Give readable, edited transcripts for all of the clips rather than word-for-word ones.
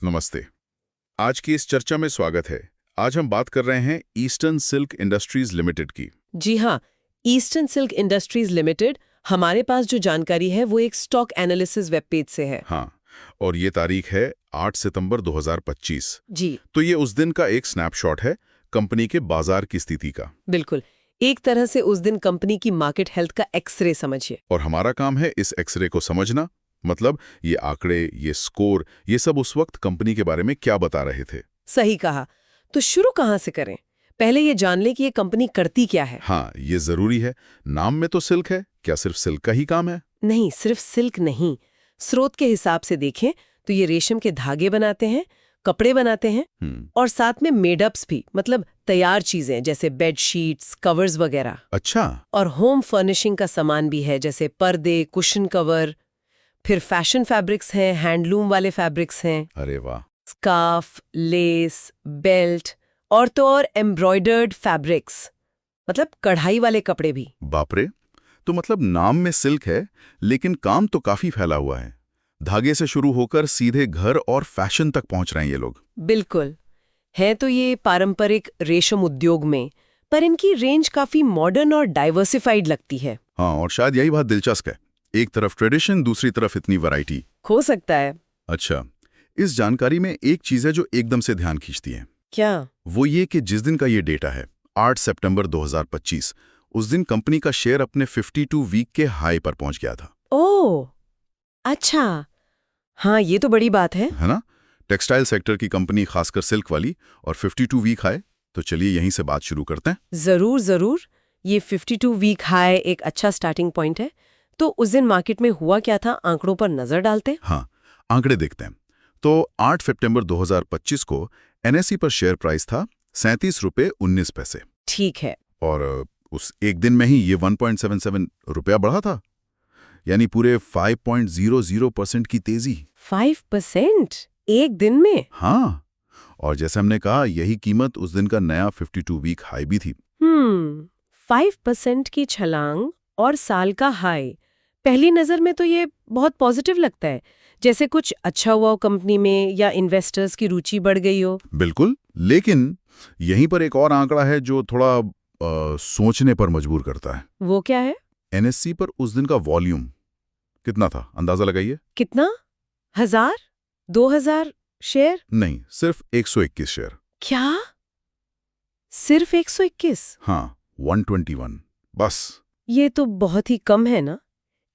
नमस्ते। आज की इस चर्चा में स्वागत है। आज हम बात कर रहे हैं ईस्टर्न सिल्क इंडस्ट्रीज लिमिटेड की। जी हाँ, ईस्टर्न सिल्क इंडस्ट्रीज लिमिटेड। हमारे पास जो जानकारी है वो एक स्टॉक एनालिसिस वेब पेज से है। हाँ, और ये तारीख है 8 सितंबर 2025। जी तो ये उस दिन का एक स्नैपशॉट है कंपनी के बाजार की स्थिति का। बिल्कुल, एक तरह से उस दिन कंपनी की मार्केट हेल्थ का एक्सरे समझिए। और हमारा काम है इस एक्सरे को समझना। मतलब ये आंकड़े, ये स्कोर, ये सब उस वक्त कंपनी के बारे में क्या बता रहे थे। सही कहा। तो शुरू कहाँ से करें? पहले ये जान ले कि ये कंपनी करती क्या है। हाँ, ये जरूरी है। नाम में तो सिल्क है, क्या सिर्फ सिल्क का ही काम है? नहीं, सिर्फ सिल्क नहीं। स्रोत के हिसाब से देखें तो ये रेशम के धागे बनाते हैं, कपड़े बनाते हैं और साथ में मेडअप्स भी, मतलब तैयार चीजें जैसे बेड शीट्स, कवर्स वगैरह। अच्छा। और होम फर्निशिंग का सामान भी है, जैसे पर्दे, कुशन कवर। फिर फैशन फैब्रिक्स हैं, हैंडलूम वाले फैब्रिक्स हैं, अरे वाह। स्कार्फ, लेस, बेल्ट और तो और एम्ब्रॉयडर्ड फैब्रिक्स, मतलब कढ़ाई वाले कपड़े भी। बाप रे। तो मतलब नाम में सिल्क है, लेकिन काम तो काफी फैला हुआ है। धागे से शुरू होकर सीधे घर और फैशन तक पहुंच रहे हैं ये लोग। बिल्कुल, है तो ये पारंपरिक रेशम उद्योग में, पर इनकी रेंज काफी मॉडर्न और डाइवर्सिफाइड लगती है। हाँ, और शायद यही बात दिलचस्प है। एक तरफ ट्रेडिशन, दूसरी तरफ इतनी वैरायटी। हो सकता है। अच्छा, इस जानकारी में एक चीज है जो एकदम से ध्यान खींचती है। क्या? वो ये कि जिस दिन का ये डेटा है, 8 सितंबर 2025, उस दिन कंपनी का शेयर अपने 52 वीक के हाई पर पहुंच गया था। ओह, अच्छा। हाँ, ये तो बड़ी बात है ना? टेक्सटाइल सेक्टर की कंपनी, खासकर सिल्क वाली, और 52 वीक हाई। तो चलिए यहीं से बात शुरू करते हैं। जरूर जरूर। ये 52 वीक हाई एक अच्छा स्टार्टिंग पॉइंट है। तो उस दिन मार्केट में हुआ क्या था, आंकड़ों पर नजर डालते हैं। हाँ, आंकड़े देखते हैं। तो 8 सितंबर 2025 को एनएसई पर शेयर प्राइस था 37 रुपये 19 पैसे। ठीक है। और उस एक दिन में ही ये 1.77 रुपया बढ़ा था, यानी पूरे 5.00% की तेजी। 5% एक दिन में? हाँ, और जैसे हमने कहा, यही कीमत उस दिन का नया 52 वीक हाई भी थी। 5% की छलांग और साल का हाई। पहली नजर में तो ये बहुत पॉजिटिव लगता है, जैसे कुछ अच्छा हुआ हो कंपनी में या इन्वेस्टर्स की रुचि बढ़ गई हो। बिल्कुल, लेकिन यहीं पर एक और आंकड़ा है जो थोड़ा सोचने पर मजबूर करता है। वो क्या है? एनएसई पर उस दिन का वॉल्यूम कितना था, अंदाजा लगाइए। कितना? 1000? 2000 शेयर? नहीं, सिर्फ 121 शेयर। क्या? सिर्फ 121? हाँ, 121 बस। ये तो बहुत ही कम है ना।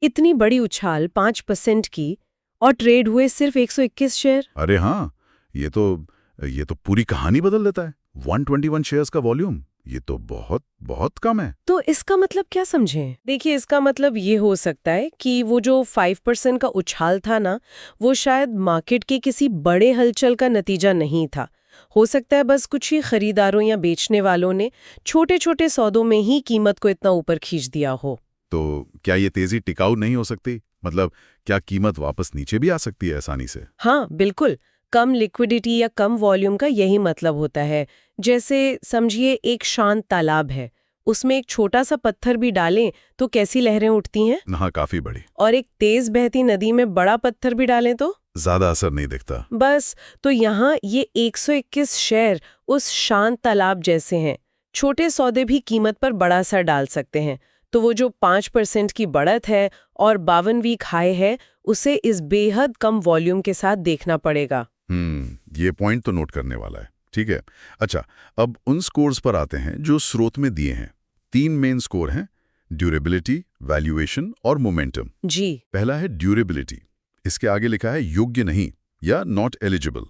इतनी बड़ी उछाल 5% की, और ट्रेड हुए सिर्फ 121 शेयर। अरे हाँ, ये तो पूरी कहानी बदल देता है। 121 शेयर्स का वॉल्यूम, ये तो बहुत बहुत कम है। तो इसका मतलब क्या समझें? देखिए, इसका मतलब ये हो सकता है कि वो जो 5% का उछाल था ना, वो शायद मार्केट के किसी बड़े हलचल का नतीजा नहीं था। हो सकता है बस कुछ ही खरीदारों या बेचने वालों ने छोटे छोटे सौदों में ही कीमत को इतना ऊपर खींच दिया हो। तो क्या ये तेजी टिकाऊ नहीं हो सकती? मतलब क्या कीमत वापस नीचे भी आ सकती है आसानी से? हाँ बिल्कुल, कम लिक्विडिटी या कम वॉल्यूम का यही मतलब होता है। जैसे समझिए एक शांत तालाब है, उसमें एक छोटा सा पत्थर भी डालें तो कैसी लहरें उठती हैं। हाँ, काफी बड़ी। और एक तेज बहती नदी में बड़ा पत्थर भी डालें तो ज्यादा असर नहीं दिखता। बस। तो यहाँ ये 121 शेयर उस शांत तालाब जैसे हैं। छोटे सौदे भी कीमत पर बड़ा असर डाल सकते हैं। तो वो जो 5% की बढ़त है और 52 वीक हाई है, उसे इस बेहद कम वॉल्यूम के साथ देखना पड़ेगा। ये पॉइंट तो नोट करने वाला है। ठीक है। अच्छा, अब उन स्कोर्स पर आते हैं जो स्रोत में दिए हैं। 3 मेन स्कोर हैं: ड्यूरेबिलिटी, वैल्यूएशन और मोमेंटम। जी। पहला है ड्यूरेबिलिटी। इसके आगे लिखा है योग्य नहीं या नॉट एलिजिबल।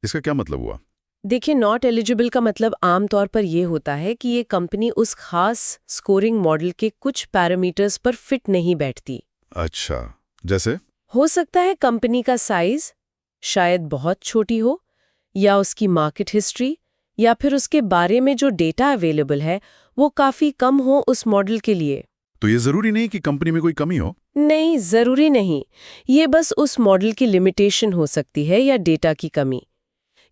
इसका क्या मतलब हुआ? देखिए, नॉट एलिजिबल का मतलब आमतौर पर यह होता है कि ये कंपनी उस खास स्कोरिंग मॉडल के कुछ पैरामीटर्स पर फिट नहीं बैठती। अच्छा, जैसे? हो सकता है कंपनी का साइज शायद बहुत छोटी हो, या उसकी मार्केट हिस्ट्री, या फिर उसके बारे में जो डेटा अवेलेबल है वो काफी कम हो उस मॉडल के लिए। तो ये जरूरी नहीं कि कंपनी में कोई कमी हो? नहीं, जरूरी नहीं। ये बस उस मॉडल की लिमिटेशन हो सकती है या डेटा की कमी।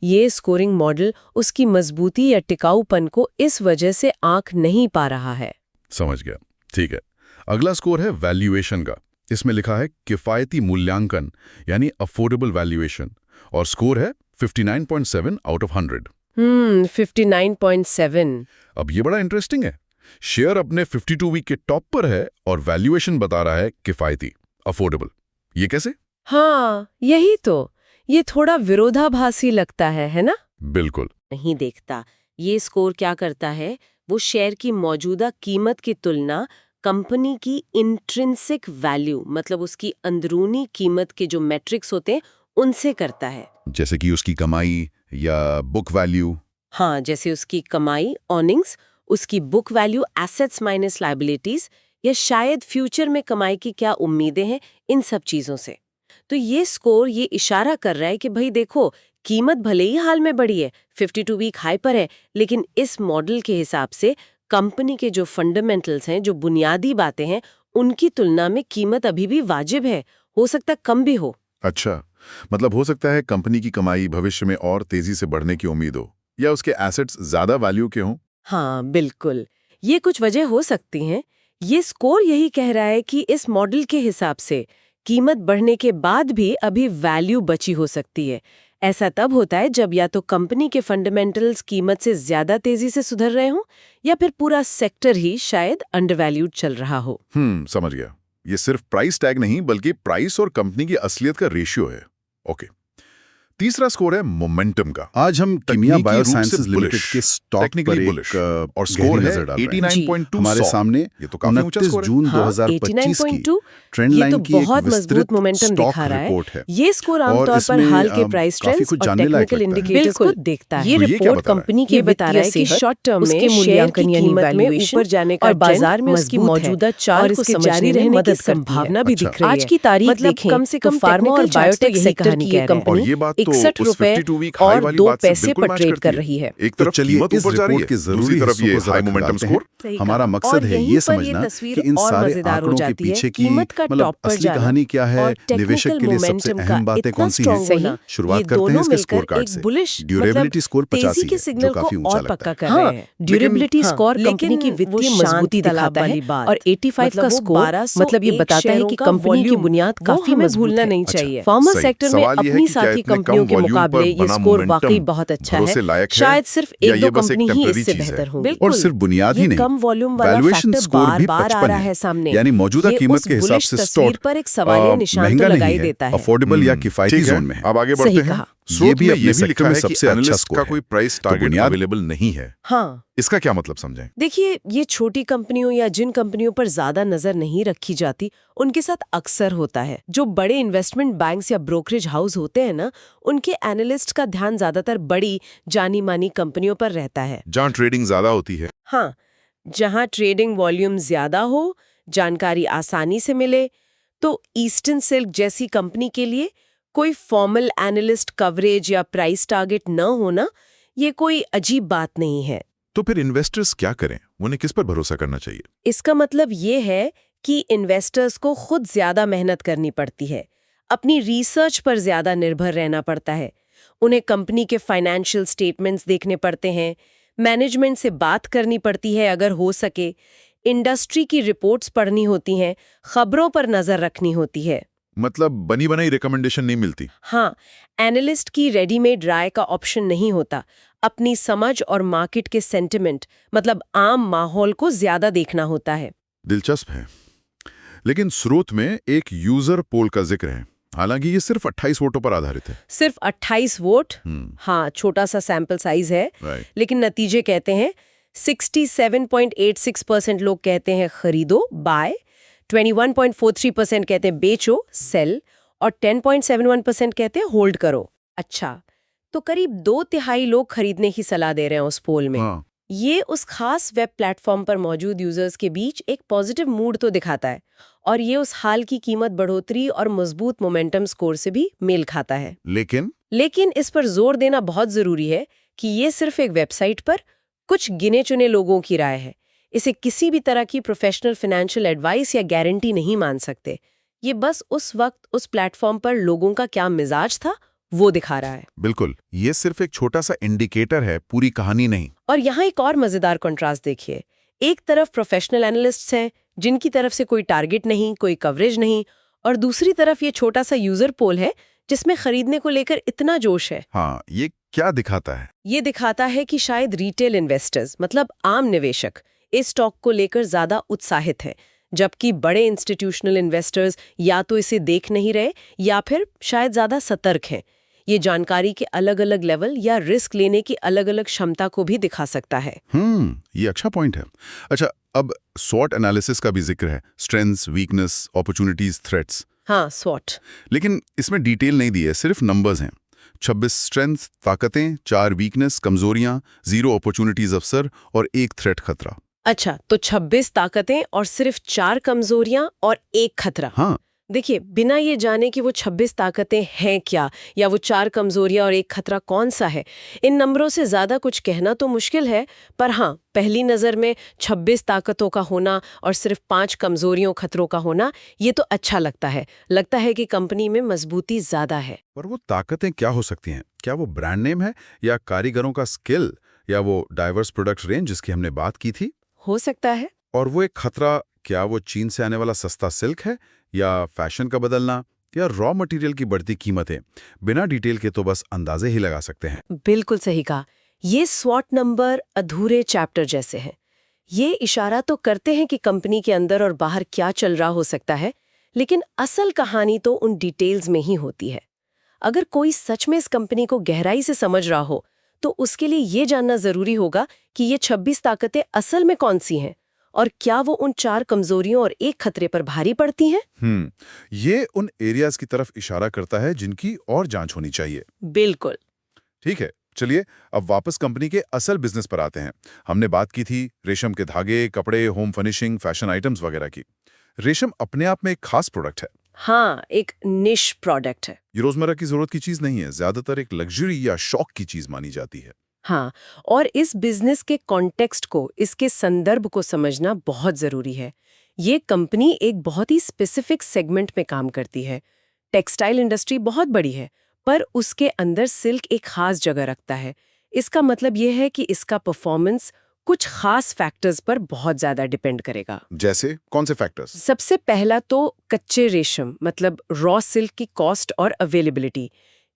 ये स्कोरिंग मॉडल उसकी मजबूती या टिकाऊपन को इस वजह से आंक नहीं पा रहा है। समझ गया। ठीक है। अगला स्कोर है वैल्यूएशन का। इसमें लिखा है किफायती मूल्यांकन, यानी अफोर्डेबल वैल्यूएशन। और स्कोर है 59.7 आउट ऑफ 100। 59.7। अब ये बड़ा इंटरेस्टिंग है। शेयर अपने 52 वीक के टॉप पर है और वैल्यूएशन बता रहा है किफायती, अफोर्डेबल। ये कैसे? हाँ, यही तो। ये थोड़ा विरोधाभासी लगता है ना? बिल्कुल नहीं देखता। ये स्कोर क्या करता है, वो शेयर की मौजूदा कीमत की तुलना कंपनी की इंट्रिंसिक वैल्यू, मतलब उसकी अंदरूनी कीमत के जो मैट्रिक्स होते हैं उनसे करता है। जैसे कि उसकी कमाई या बुक वैल्यू। हाँ, जैसे उसकी कमाई अर्निंग्स, उसकी book value assets minus liabilities, या शायद फ्यूचर में कमाई की क्या उम्मीदें हैं, इन सब चीजों से। तो ये स्कोर ये इशारा कर रहा है कि भाई देखो, कीमत भले ही हाल में बढ़ी है, 52 वीक हाई पर है, लेकिन इस मॉडल के हिसाब से कंपनी के जो फंडामेंटल्स हैं, जो बुनियादी बातें हैं, उनकी तुलना में कीमत अभी भी वाजिब है। हो सकता है कम भी हो। अच्छा, मतलब हो सकता है कंपनी की कमाई भविष्य में और तेजी से बढ़ने की उम्मीद हो, या उसके एसेट्स ज्यादा वैल्यू के हों। हाँ, बिल्कुल। ये कुछ वजह हो सकती हैं। ये स्कोर यही कह रहा है कि इस मॉडल के हिसाब से कीमत बढ़ने के बाद भी अभी वैल्यू बची हो सकती है। ऐसा तब होता है जब या तो कंपनी के फंडामेंटल्स कीमत से ज्यादा तेजी से सुधर रहे हों, या फिर पूरा सेक्टर ही शायद अंडरवैल्यूड चल रहा हो। समझ गया। ये सिर्फ प्राइस टैग नहीं, बल्कि प्राइस और कंपनी की असलियत का रेशियो है। ओके। तीसरा स्कोर है मोमेंटम का। आज हम कीमिया बायोसाइंसेज लिमिटेड के स्टॉक पर एक और स्कोर है 89.2। हमारे सामने ये तो काफी ऊंचा स्कोर है। जून 2025 की ट्रेंड लाइन की बहुत मजबूत मोमेंटम दिखा रहा है। ये स्कोर आमतौर पर हाल के प्राइस ट्रेंड्स और टेक्निकल इंडिकेटर्स को देखता है। ये रिपोर्ट कंपनी के बता रहा है कि शॉर्ट टर्म में मूल्यांकन यानी वैल्यूएशन ऊपर जाने का, और बाजार में उसकी मौजूदा चाल को जारी रहने की संभावना भी दिख रही है। आज की तारीख देखें, कम से कम फार्मा और बायोटेक सेक्टर की ये कंपनी 61 रुपए और 2 पैसे पर ट्रेड कर रही है। एक तरफ कीमत ऊपर जा रही है, दूसरी तरफ ये हाई मोमेंटम स्कोर। हमारा मकसद है ये समझना कि इन सारे आंकड़ों के पीछे की मतलब असली कहानी क्या है, निवेशक के लिए सबसे अहम बातें कौन सी हैं। शुरुआत करते हैं इसके स्कोर कार्ड से। ड्यूरेबिलिटी स्कोर 85 है, जो काफी ऊंचा लगता है। हाँ, ड्यूरेबिलिटी स्कोर कंपनी की वित्तीय मजबूती दिखाता है, और 85 का स्कोर मतलब ये बताता है कि कंपनी की बुनियाद काफी मजबूत है। फार्मा सेक्टर में अपनी साथी कंपनियों के मुकाबले ये स्कोर वाकई बहुत अच्छा है। शायद सिर्फ एक दो कंपनी ही इससे बेहतर होंगी। और सिर्फ बुनियाद ही नहीं, कम वॉल्यूम वाला वैल्यूएशन फैक्टर स्कोर भी बार-बार आ 55 रहा है सामने। यानी मौजूदा ये कीमत उस के हिसाब बुलिश से तस्वीर स्टॉक पर एक सवालिया निशान तो महंगा लगा ही नहीं देता है, है। अफोर्डेबल या किफायती जोन में है। अब आगे बढ़ते सही हैं। कहा। ये भी अपने लिखा सेक्टर में है कि सबसे अच्छा एनालिस्ट स्कोर का है। कोई प्राइस तो टारगेट बुनियाद- अवेलेबल नहीं है। हाँ, इसका क्या मतलब समझें? देखिए, ये छोटी कंपनियों या जिन कंपनियों पर ज्यादा नजर नहीं रखी जाती, उनके साथ अक्सर होता है। जो बड़े इन्वेस्टमेंट बैंक्स या ब्रोकरेज हाउस होते हैं ना, उनके एनालिस्ट का ध्यान ज्यादातर बड़ी जानी मानी कंपनियों पर रहता है। जहां ट्रेडिंग ज्यादा होती है। हाँ, जहां ट्रेडिंग वॉल्यूम ज्यादा हो, जानकारी आसानी से मिले। तो ईस्टर्न सिल्क जैसी कंपनी के लिए कोई फॉर्मल एनालिस्ट कवरेज या प्राइस टारगेट न होना, ये कोई अजीब बात नहीं है। तो फिर इन्वेस्टर्स क्या करें? उन्हें किस पर भरोसा करना चाहिए? इसका मतलब ये है कि इन्वेस्टर्स को खुद ज्यादा मेहनत करनी पड़ती है, अपनी रिसर्च पर ज्यादा निर्भर रहना पड़ता है। उन्हें कंपनी के फाइनेंशियल स्टेटमेंट्स देखने पड़ते हैं, मैनेजमेंट से बात करनी पड़ती है अगर हो सके, इंडस्ट्री की रिपोर्ट्स पढ़नी होती हैं, खबरों पर नजर रखनी होती है। मतलब बनी बनाई रिकमेंडेशन नहीं मिलती। हाँ, एनालिस्ट की रेडीमेड राय का ऑप्शन नहीं होता। अपनी समझ और मार्केट के सेंटिमेंट, मतलब आम माहौल को ज्यादा देखना होता है। दिलचस्प है। लेकिन स्रोत में एक यूजर पोल का जिक्र है, हालांकि ये सिर्फ 28 वोटों पर आधारित है। सिर्फ 28 वोट? हाँ, छोटा सा सैंपल साइज है, लेकिन नतीजे कहते हैं 67.86% लोग कहते हैं खरीदो, बाय, 21.43% कहते हैं बेचो, सेल, और 10.71% कहते हैं होल्ड करो। अच्छा, तो करीब 2/3 लोग खरीदने की सलाह दे रहे हैं उस पोल में। हाँ। ये उस खास वेब प्लेटफॉर्म पर मौजूद यूजर्स के बीच एक पॉजिटिव मूड तो दिखाता है, और ये उस हाल की कीमत बढ़ोतरी और मजबूत मोमेंटम स्कोर से भी मेल खाता है। लेकिन इस पर जोर देना बहुत जरूरी है कि ये सिर्फ एक वेबसाइट पर कुछ गिने चुने लोगों की राय है। इसे किसी भी तरह की प्रोफेशनल फाइनेंशियल एडवाइस या गारंटी नहीं मान सकते। ये बस उस वक्त उस प्लेटफॉर्म पर लोगों का क्या मिजाज था वो दिखा रहा है। बिल्कुल, ये सिर्फ एक छोटा सा इंडिकेटर है, पूरी कहानी नहीं। और यहाँ एक और मजेदार कंट्रास्ट देखिए। एक तरफ प्रोफेशनल एनालिस्ट्स हैं जिनकी तरफ से कोई टारगेट नहीं, कोई कवरेज नहीं, और दूसरी तरफ ये छोटा सा यूजर पोल है जिसमें खरीदने को लेकर इतना जोश है। हाँ, ये क्या दिखाता है? ये दिखाता है कि शायद रिटेल इन्वेस्टर्स मतलब आम निवेशक इस स्टॉक को लेकर ज्यादा उत्साहित हैं, जबकि बड़े इंस्टीट्यूशनल इन्वेस्टर्स या तो इसे देख नहीं रहे या फिर शायद ज्यादा सतर्क हैं। ये जानकारी के अलग अलग लेवल या रिस्क लेने की अलग अलग क्षमता को भी दिखा सकता है। ये अच्छा पॉइंट है। अच्छा, अब स्वॉट एनालिसिस का भी जिक्र है, स्ट्रेंथ्स, वीकनेस, अपॉर्चुनिटीज, थ्रेट्स। हाँ, स्वॉट। लेकिन इसमें डिटेल नहीं दी है, सिर्फ नंबर्स हैं। 26 स्ट्रेंथ ताकतें, 4 वीकनेस कमजोरियां, 0 अपॉर्चुनिटीज अवसर और 1 थ्रेट खतरा। अच्छा, तो 26 ताकतें और सिर्फ 4 कमजोरियां और 1 खतरा। हाँ, देखिए, बिना ये जाने कि वो 26 ताकतें हैं क्या या वो 4 कमजोरियां और 1 खतरा कौन सा है, इन नंबरों से ज्यादा कुछ कहना तो मुश्किल है। पर हाँ, पहली नजर में 26 ताकतों का होना और सिर्फ 5 कमजोरियों खतरों का होना, ये तो अच्छा लगता है। लगता है कि कंपनी में मजबूती ज्यादा है। पर वो ताकतें क्या हो सकती हैं? क्या वो ब्रांड नेम है या कारीगरों का स्किल या वो डाइवर्स प्रोडक्ट रेंज जिसकी हमने बात की थी? हो सकता है। और वो एक खतरा, क्या वो चीन से आने वाला सस्ता सिल्क है या फैशन का बदलना या रॉ मटेरियल की बढ़ती कीमतें? बिना डिटेल के तो बस अंदाजे ही लगा सकते हैं। बिल्कुल सही कहा। ये स्वॉट नंबर अधूरे चैप्टर जैसे हैं। ये इशारा तो करते हैं कि कंपनी के अंदर और बाहर क्या चल रहा हो सकता है, लेकिन असल कहानी तो उन डिटेल्स में ही होती है। अगर कोई सच में इस कंपनी को गहराई से समझ रहा हो, तो उसके लिए ये जानना जरूरी होगा कि ये 26 ताकतें असल में कौन सी हैं और क्या वो उन 4 कमजोरियों और 1 खतरे पर भारी पड़ती हैं। ये उन एरियाज की तरफ इशारा करता है जिनकी और जांच होनी चाहिए। बिल्कुल। ठीक है, चलिए अब वापस कंपनी के असल बिजनेस पर आते हैं। हमने बात की थी रेशम के धागे, कपड़े, होम फर्निशिंग, फैशन आइटम्स वगैरह की। रेशम अपने आप में एक खास प्रोडक्ट है। हाँ, एक निश प्रोडक्ट है। ये रोजमर्रा की जरूरत की चीज नहीं है, ज्यादातर एक लग्जरी या शौक की चीज मानी जाती है। हाँ, और इस बिजनेस के कॉन्टेक्स्ट को, इसके संदर्भ को समझना बहुत जरूरी है। ये कंपनी एक बहुत ही स्पेसिफिक सेगमेंट में काम करती है। टेक्सटाइल इंडस्ट्री बहुत बड़ी है, पर उसके अंदर सिल्क एक खास जगह रखता है। इसका मतलब यह है कि इसका परफॉर्मेंस कुछ खास फैक्टर्स पर बहुत ज्यादा डिपेंड करेगा। जैसे कौन से फैक्टर्स? सबसे पहला तो कच्चे रेशम मतलब रॉ सिल्क की कॉस्ट और अवेलेबिलिटी।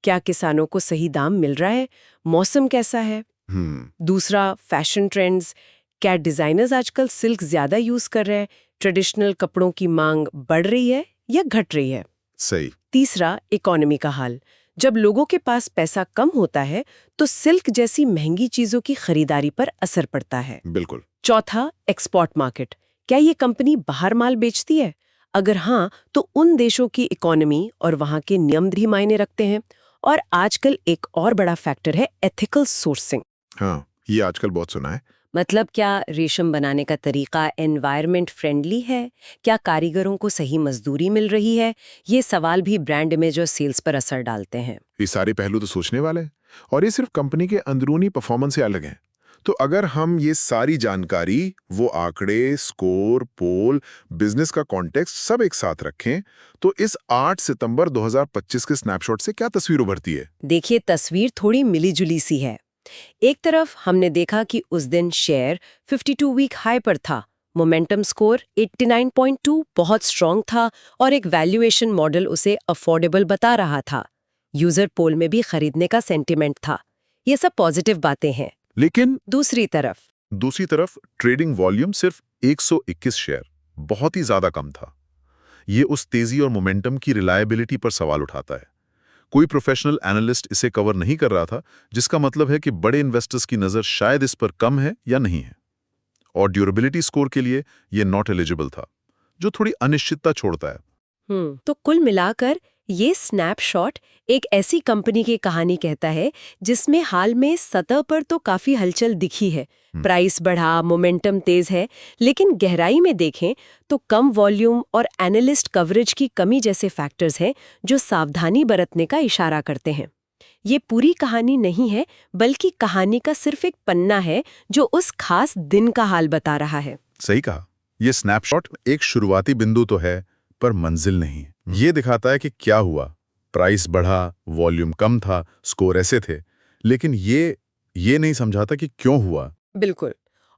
क्या किसानों को सही दाम मिल रहा है? मौसम कैसा है? दूसरा, फैशन ट्रेंड्स। क्या डिजाइनर्स आजकल सिल्क ज्यादा यूज कर रहे हैं? ट्रेडिशनल कपड़ों की मांग बढ़ रही है या घट रही है? सही। तीसरा, इकोनॉमी का हाल। जब लोगों के पास पैसा कम होता है तो सिल्क जैसी महंगी चीजों की खरीदारी पर असर पड़ता है। बिल्कुल। चौथा, एक्सपोर्ट मार्केट। क्या ये कंपनी बाहर माल बेचती है? अगर हाँ, तो उन देशों की इकोनॉमी और वहां के नियम भी मायने रखते हैं। और आजकल एक और बड़ा फैक्टर है एथिकल सोर्सिंग। हाँ, ये आजकल बहुत सुना है। मतलब क्या रेशम बनाने का तरीका एनवायरनमेंट फ्रेंडली है? क्या कारीगरों को सही मजदूरी मिल रही है? ये सवाल भी ब्रांड इमेज और सेल्स पर असर डालते हैं। ये सारे पहलू तो सोचने वाले हैं, और ये सिर्फ कंपनी के अंदरूनी परफॉर्मेंस से अलग है। तो अगर हम ये सारी जानकारी, वो आंकड़े, स्कोर, पोल, बिजनेस का कॉन्टेक्स्ट सब एक साथ रखें, तो इस 8 सितंबर 2025 के स्नैपशॉट से क्या तस्वीर उभरती है? देखिए, तस्वीर थोड़ी मिलीजुली सी है। एक तरफ हमने देखा कि उस दिन शेयर 52 वीक हाई पर था, मोमेंटम स्कोर 89.2 बहुत स्ट्रॉन्ग था और एक वैल्यूएशन मॉडल उसे अफोर्डेबल बता रहा था। यूजर पोल में भी खरीदने का सेंटिमेंट था। ये सब पॉजिटिव बातें हैं। लेकिन दूसरी तरफ ट्रेडिंग वॉल्यूम सिर्फ 121 शेयर, बहुत ही ज्यादा कम था। ये उस तेजी और मोमेंटम की रिलायबिलिटी पर सवाल उठाता है। कोई प्रोफेशनल एनालिस्ट इसे कवर नहीं कर रहा था, जिसका मतलब है कि बड़े इन्वेस्टर्स की नजर शायद इस पर कम है या नहीं है। और ड्यूरेबिलिटी स्कोर के लिए ये नॉट एलिजिबल था, जो थोड़ी अनिश्चितता छोड़ता है। तो कुल मिलाकर ये स्नैपशॉट एक ऐसी कंपनी की कहानी कहता है जिसमें हाल में सतह पर तो काफी हलचल दिखी है, प्राइस बढ़ा, मोमेंटम तेज है, लेकिन गहराई में देखें तो कम वॉल्यूम और एनालिस्ट कवरेज की कमी जैसे फैक्टर्स हैं जो सावधानी बरतने का इशारा करते हैं। ये पूरी कहानी नहीं है, बल्कि कहानी का सिर्फ एक पन्ना है जो उस खास दिन का हाल बता रहा है। सही कहा। ये स्नैपशॉट एक शुरुआती बिंदु तो है, पर मंजिल नहीं। ये दिखाता है कि क्या हुआ, प्राइस बढ़ा, वॉल्यूम कम था, स्कोर ऐसे थे, लेकिन ये नहीं समझाता कि क्यों हुआ। बिल्कुल।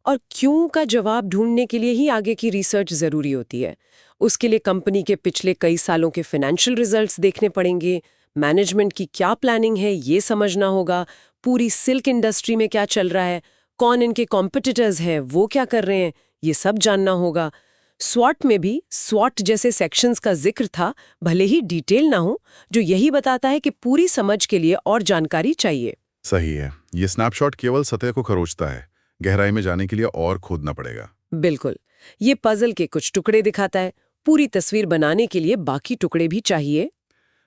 और क्यों का जवाब ढूंढने के लिए ही आगे की रिसर्च जरूरी होती है। उसके लिए कंपनी के पिछले कई सालों के फाइनेंशियल रिजल्ट्स देखने पड़ेंगे, मैनेजमेंट की क्या प्लानिंग है ये समझना होगा, पूरी सिल्क इंडस्ट्री में क्या चल रहा है, कौन इनके कॉम्पिटिटर्स हैं, वो क्या कर रहे हैं, ये सब जानना होगा। स्वॉट में भी स्वॉट जैसे सेक्शंस का जिक्र था, भले ही डिटेल ना हो, जो यही बताता है कि पूरी समझ के लिए और जानकारी चाहिए। सही है, ये स्नैपशॉट केवल सतह को खरोचता है, गहराई में जाने के लिए और खोदना पड़ेगा। बिल्कुल, ये पजल के कुछ टुकड़े दिखाता है, पूरी तस्वीर बनाने के लिए बाकी टुकड़े भी चाहिए।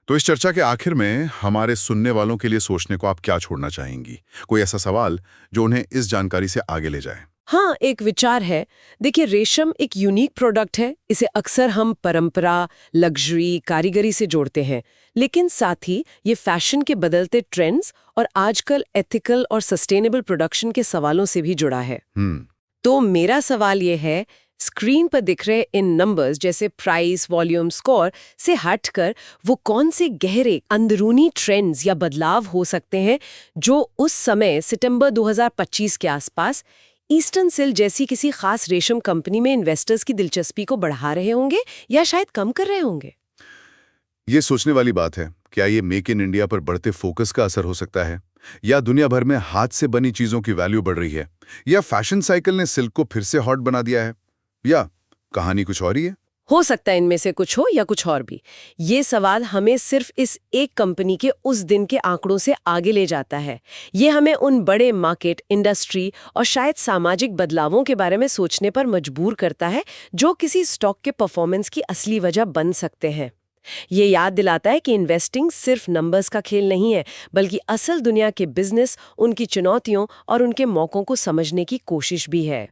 तो इस चर्चा के आखिर में हमारे सुनने वालों के लिए सोचने को आप क्या छोड़ना चाहेंगी? कोई ऐसा सवाल जो उन्हें इस जानकारी से आगे ले जाए? हाँ, एक विचार है। देखिए, रेशम एक यूनिक प्रोडक्ट है। इसे अक्सर हम परंपरा, लग्जरी, कारीगरी से जोड़ते हैं, लेकिन साथ ही ये फैशन के बदलते ट्रेंड्स और आजकल एथिकल और सस्टेनेबल प्रोडक्शन के सवालों से भी जुड़ा है। तो मेरा सवाल ये है, स्क्रीन पर दिख रहे इन नंबर्स जैसे प्राइस, वॉल्यूम, स्कोर से हटकर वो कौन से गहरे अंदरूनी ट्रेंड्स या बदलाव हो सकते हैं जो उस समय सितंबर 2025 के आसपास ईस्टर्न सिल्क जैसी किसी खास रेशम कंपनी में इन्वेस्टर्स की दिलचस्पी को बढ़ा रहे होंगे या शायद कम कर रहे होंगे? ये सोचने वाली बात है। क्या ये मेक इन इंडिया पर बढ़ते फोकस का असर हो सकता है, या दुनिया भर में हाथ से बनी चीजों की वैल्यू बढ़ रही है, या फैशन साइकिल ने सिल्क को फिर से हॉट बना दिया है, या कहानी कुछ और ही है? हो सकता है इनमें से कुछ हो या कुछ और भी। ये सवाल हमें सिर्फ इस एक कंपनी के उस दिन के आंकड़ों से आगे ले जाता है। ये हमें उन बड़े मार्केट, इंडस्ट्री और शायद सामाजिक बदलावों के बारे में सोचने पर मजबूर करता है, जो किसी स्टॉक के परफॉर्मेंस की असली वजह बन सकते हैं। ये याद दिलाता है कि इन्वेस्टिंग सिर्फ नंबर्स का खेल नहीं है, बल्कि असल दुनिया के बिजनेस, उनकी चुनौतियों और उनके मौकों को समझने की कोशिश भी है।